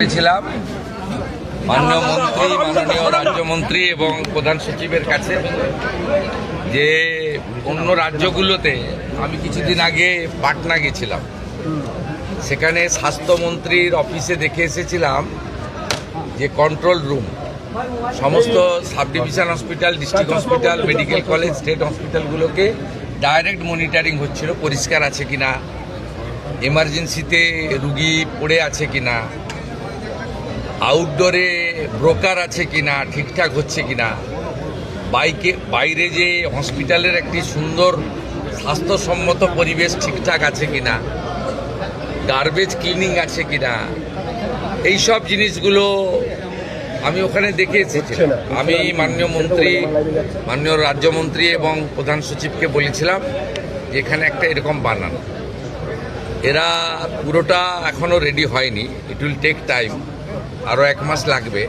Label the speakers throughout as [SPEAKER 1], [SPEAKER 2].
[SPEAKER 1] করেছিলাম মাননীয় রাজ্যমন্ত্রী এবং প্রধান সচিবের কাছে যে অন্য রাজ্যগুলোতে আমি কিছুদিন আগে পাটনা গেছিলাম, সেখানে স্বাস্থ্যমন্ত্রীর অফিসে দেখে এসেছিলাম যে কন্ট্রোল রুম সমস্ত sub division hospital, district hospital, medical college, state হসপিটালগুলোকে ডাইরেক্ট মনিটরিং হচ্ছিল, পরিষ্কার আছে কিনা, এমার্জেন্সিতে রুগী পড়ে আছে কিনা, আউটডোরে ব্রোকার আছে কিনা, ঠিকঠাক হচ্ছে কিনা, বাইরে যে হসপিটালের একটি সুন্দর স্বাস্থ্যসম্মত পরিবেশ ঠিকঠাক আছে কিনা, গার্বেজ ক্লিনিং আছে কিনা, এইসব জিনিসগুলো আমি ওখানে দেখে এসেছি। আমি মাননীয় রাজ্যমন্ত্রী এবং প্রধান সচিবকে বলেছিলাম যে এখানে একটা এরকম বানান, এরা পুরোটা এখনও রেডি হয়নি, ইট উইল টেক টাইম, আরও 1 মাস লাগবে।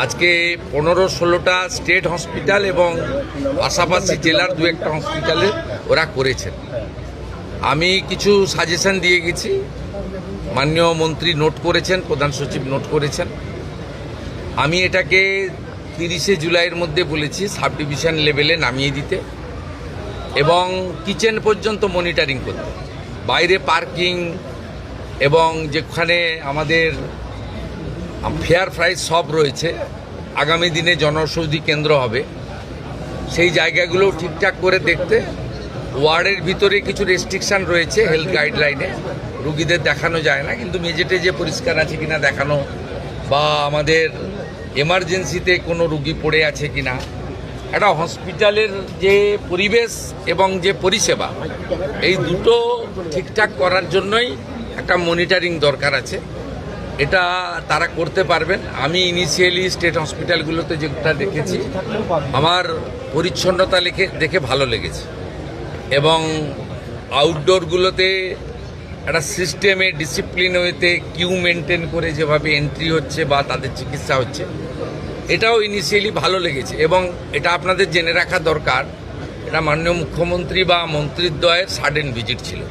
[SPEAKER 1] আজকে 15-16টা স্টেট হসপিটাল এবং পাশাপাশি জেলার 2-1টা হসপিটালে ওরা করেছেন। আমি কিছু সাজেশন দিয়ে গেছি, মাননীয় মন্ত্রী নোট করেছেন, প্রধান সচিব নোট করেছেন। আমি এটাকে 30শে জুলাইয়ের মধ্যে বলেছি সাব ডিভিশন লেভেলে নামিয়ে দিতে এবং কিচেন পর্যন্ত মনিটরিং করতে, বাইরে পার্কিং এবং যেখানে আমাদের ফেয়ার প্রাইস সব রয়েছে, আগামী দিনে জনঔষধি কেন্দ্র হবে, সেই জায়গাগুলো ঠিকঠাক করে দেখতে। ওয়ার্ডের ভিতরে কিছু রেস্ট্রিকশান রয়েছে হেলথ গাইডলাইনে, রুগীদের দেখানো যায় না, কিন্তু মেঝেটে যে পরিষ্কার আছে কিনা দেখানো, বা আমাদের এমার্জেন্সিতে কোনো রুগী পড়ে আছে কিনা, একটা হসপিটালের যে পরিবেশ এবং যে পরিষেবা, এই দুটো ঠিকঠাক করার জন্যই একটা মনিটরিং দরকার আছে। এটা তারা করতে পারবেন। আমি ইনিশিয়ালি স্টেট হসপিটালগুলোতে যেটা দেখেছি, আমার পরিচ্ছন্নতা দেখে ভালো লেগেছে এবং আউটডোরগুলোতে একটা সিস্টেমে ডিসিপ্লিন ওয়েতে কিউ মেনটেন করে যেভাবে এন্ট্রি হচ্ছে বা তাদের চিকিৎসা হচ্ছে, এটাও ইনিশিয়ালি ভালো লেগেছে। এবং এটা আপনাদের জেনে রাখা দরকার, এটা মাননীয় মুখ্যমন্ত্রী বা মন্ত্রীদ্বয়ের সাডেন ভিজিট ছিল।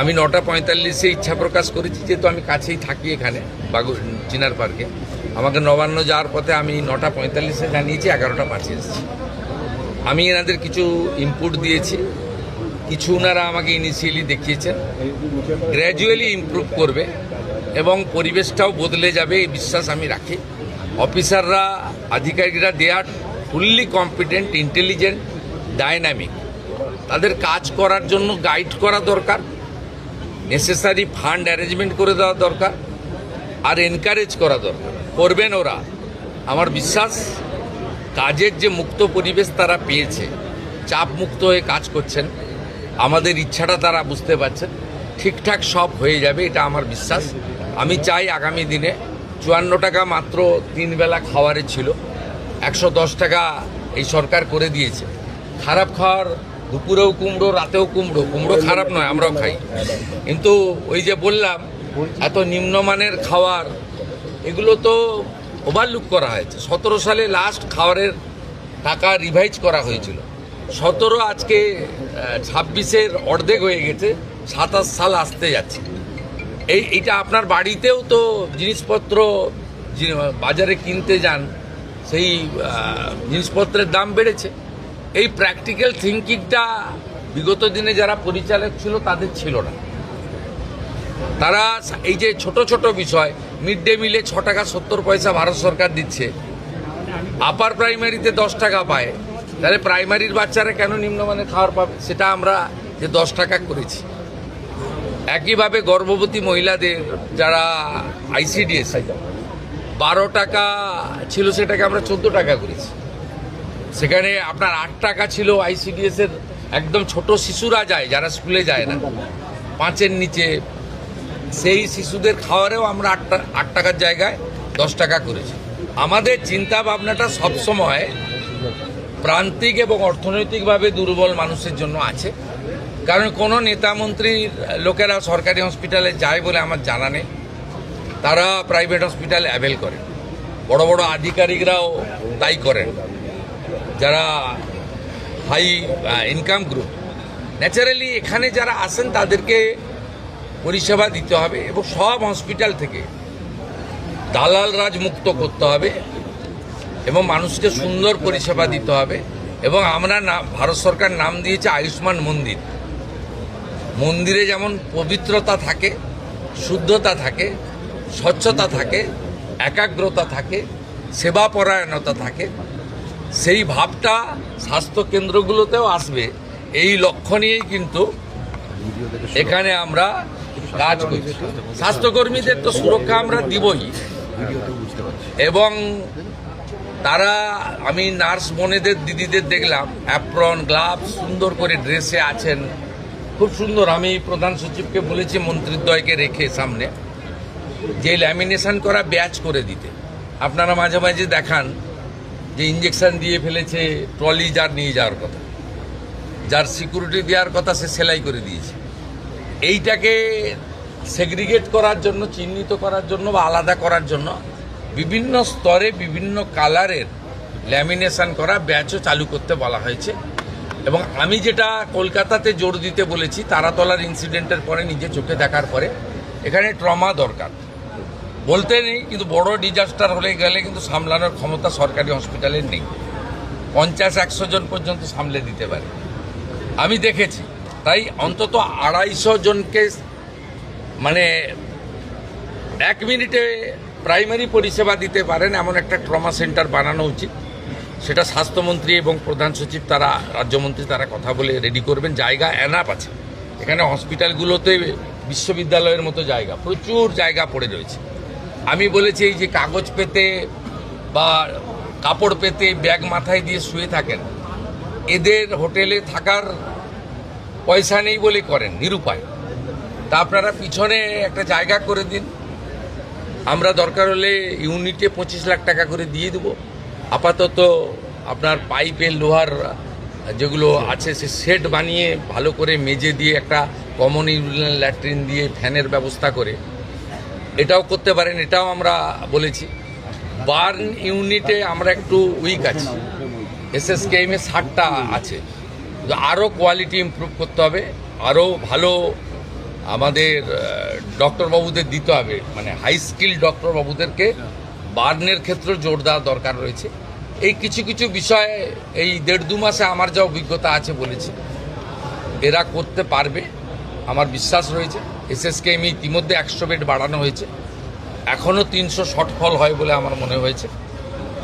[SPEAKER 1] আমি 9:45-এ ইচ্ছা প্রকাশ করেছি, যেহেতু আমি কাছেই থাকি এখানে চিনার পার্কে, আমাকে নবান্ন যাওয়ার পথে আমি 9:45-এ জানিয়েছি, 11:05-এ এসেছি। আমি এনাদের কিছু ইনপুট দিয়েছি, কিছু ওনারা আমাকে ইনিশিয়ালি দেখিয়েছেন, গ্র্যাজুয়ালি ইমপ্রুভ করবে এবং পরিবেশটাও বদলে যাবে এই বিশ্বাস আমি রাখি। অফিসাররা, আধিকারিকরা দে আর ফুললি কম্পিটেন্ট, ইন্টেলিজেন্ট, ডাইনামিক। তাদের কাজ করার জন্য গাইড করা দরকার, নেসেসারি ফান্ড অ্যারেঞ্জমেন্ট করে দেওয়া দরকার, আর এনকারেজ করা দরকার। করবেন ওরা, আমার বিশ্বাস। কাজের যে মুক্ত পরিবেশ তারা পেয়েছে, চাপ মুক্ত হয়ে কাজ করছেন, আমাদের ইচ্ছাটা তারা বুঝতে পারছেন, ঠিকঠাক সব হয়ে যাবে, এটা আমার বিশ্বাস। আমি চাই আগামী দিনে 54 টাকা মাত্র 3 বেলা খাওয়ারে ছিল, 110 টাকা এই সরকার করে দিয়েছে। খারাপ খাওয়ার, দুপুরেও কুমড়ো, রাতেও কুমড়ো, কুমড়ো খারাপ নয়, আমরাও খাই, কিন্তু ওই যে বললাম এত নিম্নমানের খাওয়ার, এগুলো তো ওভারলুক করা হয়েছে। 17 সালে লাস্ট খাওয়ারের টাকা রিভাইজ করা হয়েছিল, 17 আজকে 26-এর অর্ধেক হয়ে গেছে, 27 সাল আসতে যাচ্ছে। এইটা আপনার বাড়িতেও তো জিনিসপত্র বাজারে কিনতে যান, সেই জিনিসপত্রের দাম বেড়েছে। এই প্র্যাকটিক্যাল থিঙ্কিংটা বিগত দিনে যারা পরিচালক ছিল তাদের ছিল না। তারা এই যে ছোট ছোট বিষয়, মিড ডে মিলে 6 টাকা 70 পয়সা ভারত সরকার দিচ্ছে, আপার প্রাইমারিতে 10 টাকা পায়, তাহলে প্রাইমারির বাচ্চারা কেন নিম্নমানের খাবার পাবে? সেটা আমরা যে 10 টাকা করেছি। একইভাবে গর্ভবতী মহিলাদের যারা আইসিডিএস 12 টাকা ছিল, সেটাকে আমরা 14 টাকা করেছি। সেখানে আপনার 8 টাকা ছিল আইসিডিএসের, একদম ছোট শিশুরা যায় যারা স্কুলে যায় না, 5-এর নিচে, সেই শিশুদের খাওয়ারেও আমরা 8 টাকার জায়গায় 10 টাকা করেছি। আমাদের চিন্তা ভাবনাটা সবসময় প্রান্তিক এবং অর্থনৈতিকভাবে দুর্বল মানুষের জন্য আছে। কারণ কোনো নেতা মন্ত্রীর লোকেরা সরকারি হসপিটালে যায় বলে আমার জানা নেই, তারা প্রাইভেট হসপিটাল অ্যাভেল করে, বড় বড় আধিকারিকরাও তাই করেন। যারা হাই ইনকাম গ্রুপ, ন্যাচারালি এখানে যারা আসেন তাদেরকে পরিষেবা দিতে হবে এবং সব হসপিটাল থেকে দালাল রাজ মুক্ত করতে হবে এবং মানুষকে সুন্দর পরিষেবা দিতে হবে। এবং আমরা ভারত সরকার নাম দিয়েছে আয়ুষ্মান মন্দির। মন্দিরে যেমন পবিত্রতা থাকে, শুদ্ধতা থাকে, স্বচ্ছতা থাকে, একাগ্রতা থাকে, সেবাপরায়ণতা থাকে, সেই ভাবটা স্বাস্থ্য কেন্দ্রগুলোতেও আসবে, এই লক্ষ্য নিয়েই কিন্তু এখানে আমরা কাজ করছি। স্বাস্থ্যকর্মীদের তো সুরক্ষা আমরা দিবই, এবং তারা, আমি নার্স বোনেদের দিদিদের দেখলাম অ্যাপ্রন গ্লাভস সুন্দর করে ড্রেসে আছেন, খুব সুন্দর। আমি প্রধান সচিবকে বলেছি মন্ত্রীদ্বয়কে রেখে সামনে যে ল্যামিনেশন করা ব্যাচ করে দিতে। আপনারা মাঝে মাঝে দেখান যে ইঞ্জেকশন দিয়ে ফেলেছে, ট্রলি যার নিয়ে যাওয়ার কথা, যার সিকিউরিটি দেওয়ার কথা সে সেলাই করে দিয়েছে। এইটাকে সেগ্রিগেট করার জন্য, চিহ্নিত করার জন্য বা আলাদা করার জন্য বিভিন্ন স্তরে বিভিন্ন কালারের ল্যামিনেশন করা ব্যাচও চালু করতে বলা হয়েছে। এবং আমি যেটা কলকাতাতে জোর দিতে বলেছি, তারাতলার ইনসিডেন্টের পরে নিজে চোখে দেখার পরে, এখানে ট্রমা দরকার বলতে নেই, কিন্তু বড় ডিজাস্টার হলে গেলে কিন্তু সামলানোর ক্ষমতা সরকারি হসপিটালের নেই। 50-100 জন পর্যন্ত সামলে দিতে পারে, আমি দেখেছি। তাই অন্তত 250 জনকে মানে 1 মিনিটে প্রাইমারি পরিষেবা দিতে পারেন এমন একটা ট্রমা সেন্টার বানানো উচিত। সেটা স্বাস্থ্যমন্ত্রী এবং প্রধান সচিব, তারা রাজ্যমন্ত্রী, তারা কথা বলে রেডি করবেন। জায়গা এনাফ আছে এখানে, হসপিটালগুলোতে বিশ্ববিদ্যালয়ের মতো জায়গা, প্রচুর জায়গা পড়ে রয়েছে। আমি বলেছি এই যে কাগজ পেতে বা কাপড় পেতে ব্যাগ মাথায় দিয়ে শুয়ে থাকেন, এদের হোটেলে থাকার পয়সা নেই বলে করেন, নিরুপায়। তা আপনারা পিছনে একটা জায়গা করে দিন, আমরা দরকার হলে ইউনিটে 25 লাখ টাকা করে দিয়ে দেবো। আপাতত আপনার পাইপের লোহার যেগুলো আছে সে সেট বানিয়ে ভালো করে মেজে দিয়ে একটা কমন ইউরিনাল ল্যাট্রিন দিয়ে ফ্যানের ব্যবস্থা করে এটাও করতে পারেন, এটাও আমরা বলেছি। বার্ন ইউনিটে আমরা একটু উইক আছি, এসএসকেএমে 60টা আছে, আরও কোয়ালিটি ইমপ্রুভ করতে হবে, আরও ভালো আমাদের ডক্টরবাবুদের দিতে হবে, মানে হাই স্কিল ডক্টরবাবুদেরকে বার্নের ক্ষেত্রে জোর দেওয়া দরকার রয়েছে। এই কিছু কিছু বিষয়ে এই 1.5-2 মাসে আমার যা অভিজ্ঞতা আছে বলেছি, এরা করতে পারবে, আমার বিশ্বাস রয়েছে। এসএসকেএম ইতিমধ্যে 100 বেড বাড়ানো হয়েছে, এখনও 300 শর্টফল হয় বলে আমার মনে হয়েছে।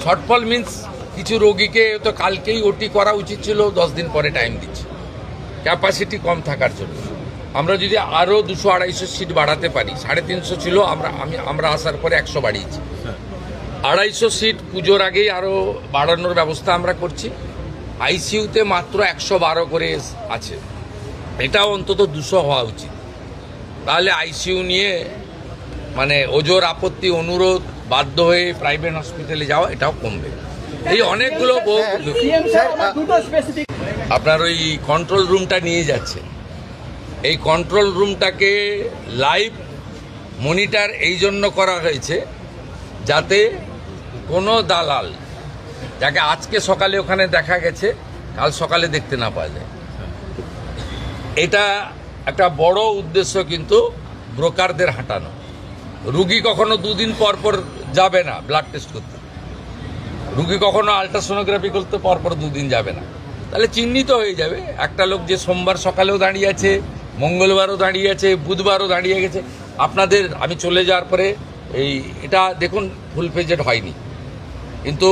[SPEAKER 1] শর্টফল মিন্স কিছু রোগীকে তো কালকেই ওটি করা উচিত ছিল, 10 দিন পরে টাইম দিচ্ছে ক্যাপাসিটি কম থাকার জন্য। আমরা যদি আরও 200-250 সিট বাড়াতে পারি, 350 ছিল, আমরা আসার পরে 100 বাড়িয়েছি, 250 সিট পুজোর আগেই আরও বাড়ানোর ব্যবস্থা আমরা করছি। আইসিইউতে মাত্র 112 করে আছে, এটাও অন্তত 200 হওয়া উচিত। তাহলে আইসিইউ নিয়ে মানে ওজোর আপত্তি, অনুরোধ, বাধ্য হয়ে প্রাইভেট হসপিটালে যাওয়া, এটাও কমবে। এই অনেকগুলো আপনার ওই কন্ট্রোল রুমটা নিয়ে যাচ্ছে, এই কন্ট্রোল রুমটাকে লাইভ মনিটর এই জন্য করা হয়েছে যাতে কোনো দালাল, যাকে আজকে সকালে ওখানে দেখা গেছে, কাল সকালে দেখতে না পাওয়া যায়। এটা একটা বড় উদ্দেশ্য, কিন্তু ব্রোকারদের হাঁটানো। রুগী কখনো 2 দিন পর পর যাবে না ব্লাড টেস্ট করতে, রুগী কখনো আলট্রাসোনোগ্রাফি করতে পরপর 2 দিন যাবে না, তাহলে চিহ্নিত হয়ে যাবে একটা লোক যে সোমবার সকালেও দাঁড়িয়ে আছে, মঙ্গলবারও দাঁড়িয়ে আছে, বুধবারও দাঁড়িয়ে গেছে। আপনাদের আমি চলে যাওয়ার পরে এটা দেখুন ফুল ফেজেড হয়নি, কিন্তু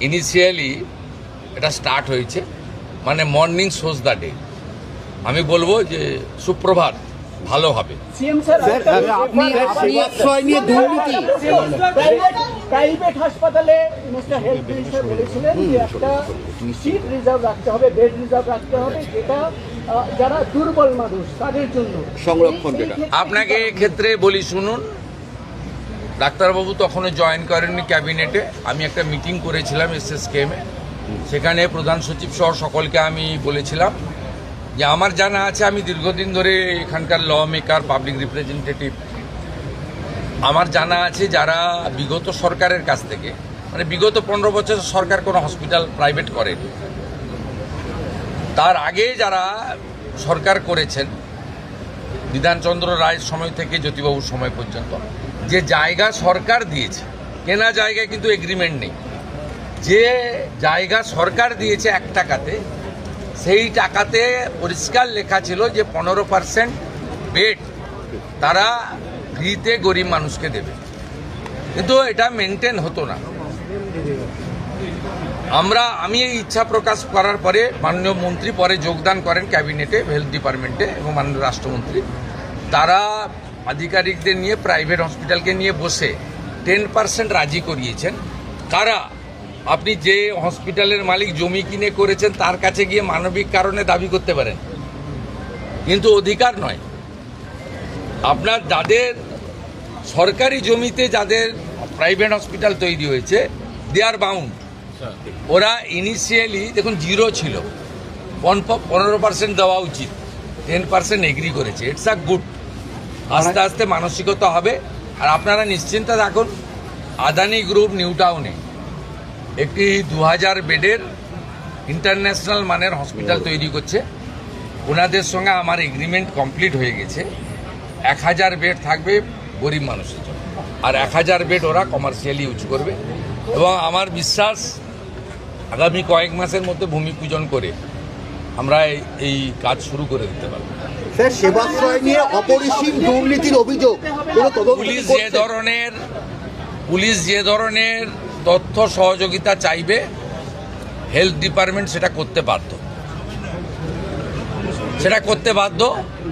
[SPEAKER 1] ইনিশিয়ালি এটা স্টার্ট হয়েছে, মানে মর্নিং শোজ দ্য ডে। আমি বলবো যে সুপ্রভাত, ভালো হবে।
[SPEAKER 2] প্রাইভেট হাসপাতালে হেলথ মিনিস্টার বলেছিলেন যে একটা সিট রিজার্ভ রাখতে হবে, বেড রিজার্ভ রাখতে হবে, যেটা যারা দুর্বল মানুষ তাদের জন্য সংরক্ষণ।
[SPEAKER 1] আপনাকে ক্ষেত্রে বলি শুনুন, ডাক্তারবাবু তখনও জয়েন করেননি ক্যাবিনেটে, আমি একটা মিটিং করেছিলাম এসএসকেএমে, সেখানে প্রধান সচিব সহ সকলকে আমি বলেছিলাম যে আমার জানা আছে, আমি দীর্ঘদিন ধরে এখানকার ল মেকার, পাবলিক রিপ্রেজেন্টেটিভ, আমার জানা আছে যারা বিগত সরকারের কাছ থেকে, মানে বিগত 15 বছর সরকার কোনো হসপিটাল প্রাইভেট করেনি, তার আগে যারা সরকার করেছেন বিধানচন্দ্র রায়ের সময় থেকে জ্যোতিবাবুর সময় পর্যন্ত যে জায়গা সরকার দিয়েছে, কেনা জায়গায় কিন্তু এগ্রিমেন্ট নেই, যে জায়গা সরকার দিয়েছে 1 টাকাতে, সেই টাকাতে পরিষ্কার লেখা ছিল যে 15% বেড তারা ফ্রিতে গরিব মানুষকে দেবে, কিন্তু এটা মেনটেন হতো না। আমি এই ইচ্ছা প্রকাশ করার পরে মাননীয় মন্ত্রী পরে যোগদান করেন ক্যাবিনেটে, হেলথ ডিপার্টমেন্টে, এবং মাননীয় রাষ্ট্রমন্ত্রী তারা আধিকারিকদের নিয়ে প্রাইভেট হসপিটালকে নিয়ে বসে 10% রাজি করিয়েছেন। কারা? আপনি যে হসপিটালের মালিক জমি কিনে করেছেন তার কাছে গিয়ে মানবিক কারণে দাবি করতে পারেন, কিন্তু অধিকার নয়। আপনার যাদের সরকারি জমিতে যাদের প্রাইভেট হসপিটাল তৈরি হয়েছে, দে আর বাউন্ড। ওরা ইনিশিয়ালি দেখুন 0 ছিল, 15% দেওয়া উচিত, 10% এগ্রি করেছে। It's a good. আস্তে আস্তে মানসিকতা হবে। আর আপনারা নিশ্চিন্তে থাকুন, আদানি গ্রুপ নিউ টাউনে একটি 2000 বেডের ইন্টারন্যাশনাল মানের হসপিটাল তৈরি করছে। ওনাদের সঙ্গে আমার এগ্রিমেন্ট কমপ্লিট হয়ে গেছে। 1000 বেড থাকবে গরিব মানুষের জন্য, আর 1000 বেড ওরা কমার্শিয়ালি ইউজ করবে। এবং আমার বিশ্বাস আগামী কয়েক মাসের মধ্যে ভূমি পূজন করে আমরা এই কাজ শুরু করে দিতে পারবো।
[SPEAKER 3] স্যার, সেবাশ্রয় নিয়ে অপরিসীম দুর্নীতির অভিযোগ, কোনো তদন্ত
[SPEAKER 1] পুলিশ
[SPEAKER 3] করছে?
[SPEAKER 1] যে ধরনের তথ্য সহযোগিতা চাইবে, হেলথ ডিপার্টমেন্ট সেটা করতে বাধ্য।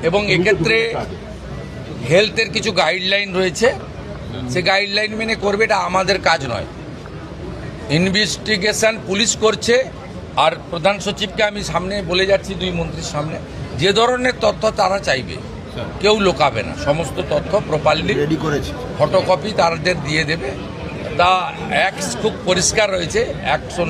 [SPEAKER 1] এবং এক্ষেত্রে হেলথের কিছু গাইডলাইন রয়েছে, সে গাইডলাইন মেনে করবে। এটা আমাদের কাজ নয়। ইনভেস্টিগেশন পুলিশ করছে। আর প্রধান সচিবকে আমি সামনে বলে যাচ্ছি, 2 মন্ত্রীর সামনে, যে ধরনের তথ্য তারা চাইবে কেউ লোকাবে না, সমস্ত তথ্য প্রপারলি
[SPEAKER 3] রেডি করেছে,
[SPEAKER 1] ফটোকপি তাদের দিয়ে দেবে। তা খুব পরিষ্কার রয়েছে, অ্যাকশন